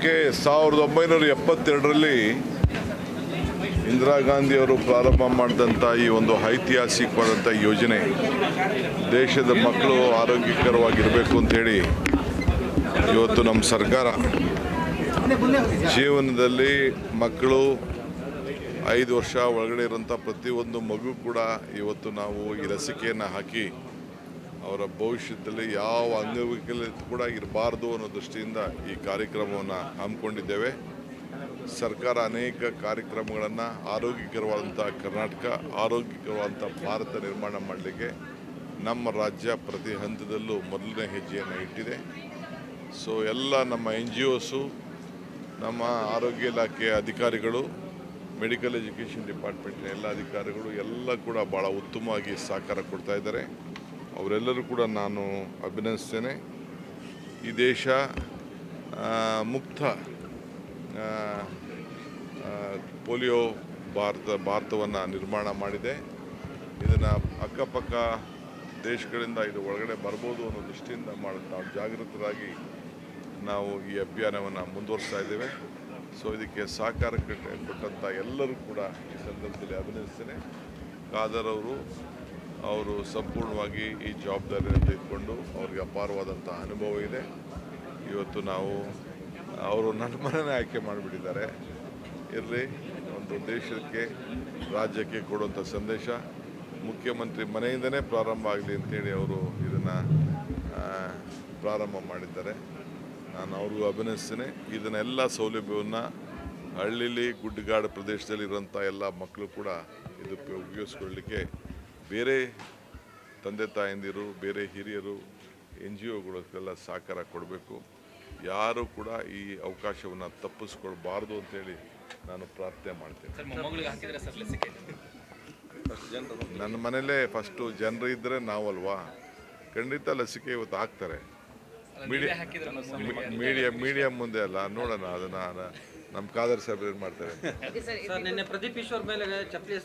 1972ರಲ್ಲಿ ಇಂದಿರಾ ಗಾಂಧಿಯವರು ಪ್ರಾರಂಭ ಮಾಡಿದಂಥ ಈ ಒಂದು ಐತಿಹಾಸಿಕವಾದಂಥ ಯೋಜನೆ ದೇಶದ ಮಕ್ಕಳು ಆರೋಗ್ಯಕರವಾಗಿರಬೇಕು ಅಂತೇಳಿ ಇವತ್ತು ನಮ್ಮ ಸರ್ಕಾರ ಜೀವನದಲ್ಲಿ ಮಕ್ಕಳು 5 ವರ್ಷ ಒಳಗಡೆ ಇರೋಂಥ ಪ್ರತಿಯೊಂದು ಮಗು ಕೂಡ ಇವತ್ತು ನಾವು ಈ ಲಸಿಕೆಯನ್ನು ಹಾಕಿ ಅವರ ಭವಿಷ್ಯದಲ್ಲಿ ಯಾವ ಅಂಗವೈಕಲ್ಯತೆ ಕೂಡ ಇರಬಾರ್ದು ಅನ್ನೋ ದೃಷ್ಟಿಯಿಂದ ಈ ಕಾರ್ಯಕ್ರಮವನ್ನು ಹಮ್ಮಿಕೊಂಡಿದ್ದೇವೆ. ಸರ್ಕಾರ ಅನೇಕ ಕಾರ್ಯಕ್ರಮಗಳನ್ನು ಆರೋಗ್ಯಕರವಾದಂಥ ಕರ್ನಾಟಕ, ಆರೋಗ್ಯಕರವಾದಂಥ ಭಾರತ ನಿರ್ಮಾಣ ಮಾಡಲಿಕ್ಕೆ ನಮ್ಮ ರಾಜ್ಯ ಪ್ರತಿ ಹಂತದಲ್ಲೂ ಮೊದಲನೇ ಹೆಜ್ಜೆಯನ್ನು ಇಟ್ಟಿದೆ. ಸೊ ಎಲ್ಲ ನಮ್ಮ NGOs, ನಮ್ಮ ಆರೋಗ್ಯ ಇಲಾಖೆಯ ಅಧಿಕಾರಿಗಳು, ಮೆಡಿಕಲ್ ಎಜುಕೇಷನ್ ಡಿಪಾರ್ಟ್ಮೆಂಟ್ನ ಎಲ್ಲ ಅಧಿಕಾರಿಗಳು ಎಲ್ಲ ಕೂಡ ಭಾಳ ಉತ್ತಮವಾಗಿ ಸಹಕಾರ ಕೊಡ್ತಾ ಇದ್ದಾರೆ. ಅವರೆಲ್ಲರೂ ಕೂಡ ನಾನು ಅಭಿನಂದಿಸ್ತೇನೆ. ಈ ದೇಶ ಮುಕ್ತ ಪೋಲಿಯೋ ಭಾರತವನ್ನು ನಿರ್ಮಾಣ ಮಾಡಿದೆ. ಇದನ್ನು ಅಕ್ಕಪಕ್ಕ ದೇಶಗಳಿಂದ ಇದು ಒಳಗಡೆ ಬರ್ಬೋದು ಅನ್ನೋ ದೃಷ್ಟಿಯಿಂದ ನಾವು ಜಾಗೃತರಾಗಿ ನಾವು ಈ ಅಭಿಯಾನವನ್ನು ಮುಂದುವರಿಸ್ತಾ ಇದ್ದೇವೆ. ಸೊ ಇದಕ್ಕೆ ಸಹಕಾರ ಕೊಟ್ಟಂಥ ಎಲ್ಲರೂ ಕೂಡ ಈ ಸಂದರ್ಭದಲ್ಲಿ ಅಭಿನಂದಿಸ್ತೇನೆ. ಖಾದರ್ ಅವರು ಸಂಪೂರ್ಣವಾಗಿ ಈ ಜವಾಬ್ದಾರಿಯನ್ನು ತೆಗೆದುಕೊಂಡು ಅವ್ರಿಗೆ ಅಪಾರವಾದಂಥ ಅನುಭವ ಇದೆ. ಇವತ್ತು ಅವರು ನನ್ನ ಮನೆಯೇ ಆಯ್ಕೆ ಮಾಡಿಬಿಟ್ಟಿದ್ದಾರೆ. ಇರಲಿ, ಒಂದು ದೇಶಕ್ಕೆ ರಾಜ್ಯಕ್ಕೆ ಕೊಡುವಂಥ ಸಂದೇಶ ಮುಖ್ಯಮಂತ್ರಿ ಮನೆಯಿಂದನೇ ಪ್ರಾರಂಭ ಆಗಲಿ ಅಂತೇಳಿ ಅವರು ಇದನ್ನು ಪ್ರಾರಂಭ ಮಾಡಿದ್ದಾರೆ. ನಾನು ಅವ್ರಿಗೂ ಅಭಿನಂದಿಸ್ತೇನೆ. ಇದನ್ನೆಲ್ಲ ಸೌಲಭ್ಯವನ್ನು ಹಳ್ಳಿಲಿ ಗುಡ್ಡಗಾಡು ಪ್ರದೇಶದಲ್ಲಿರುವಂಥ ಎಲ್ಲ ಮಕ್ಕಳು ಕೂಡ ಇದಕ್ಕೆ ಉಪಯೋಗಿಸ್ಕೊಳ್ಳಲಿಕ್ಕೆ ಬೇರೆ ತಂದೆ ತಾಯಂದಿರು, ಬೇರೆ ಹಿರಿಯರು, NGOಗಳಿಗೆಲ್ಲ ಸಹಕಾರ ಕೊಡಬೇಕು. ಯಾರು ಕೂಡ ಈ ಅವಕಾಶವನ್ನು ತಪ್ಪಿಸ್ಕೊಳ್ಬಾರ್ದು ಅಂತೇಳಿ ನಾನು ಪ್ರಾರ್ಥನೆ ಮಾಡ್ತೇನೆ. ನನ್ನ ಮನೇಲೇ ಫಸ್ಟು ಜನರು ಇದ್ದರೆ ನಾವಲ್ವಾ, ಖಂಡಿತ ಲಸಿಕೆ ಇವತ್ತು ಹಾಕ್ತಾರೆ. ಮೀಡಿಯಾ ಮುಂದೆ ಅಲ್ಲ, ನೋಡೋಣ ಅದನ್ನು ನಮ್ಮ ಖಾದರ್ ಸಾಹೇಬ್ ಏನು ಮಾಡ್ತಾರೆ. ನಿನ್ನೆ ಪ್ರದೀಪ್ ಈಶ್ವರ್ ಮೇಲೆ ಚಪ್ಪಲಿ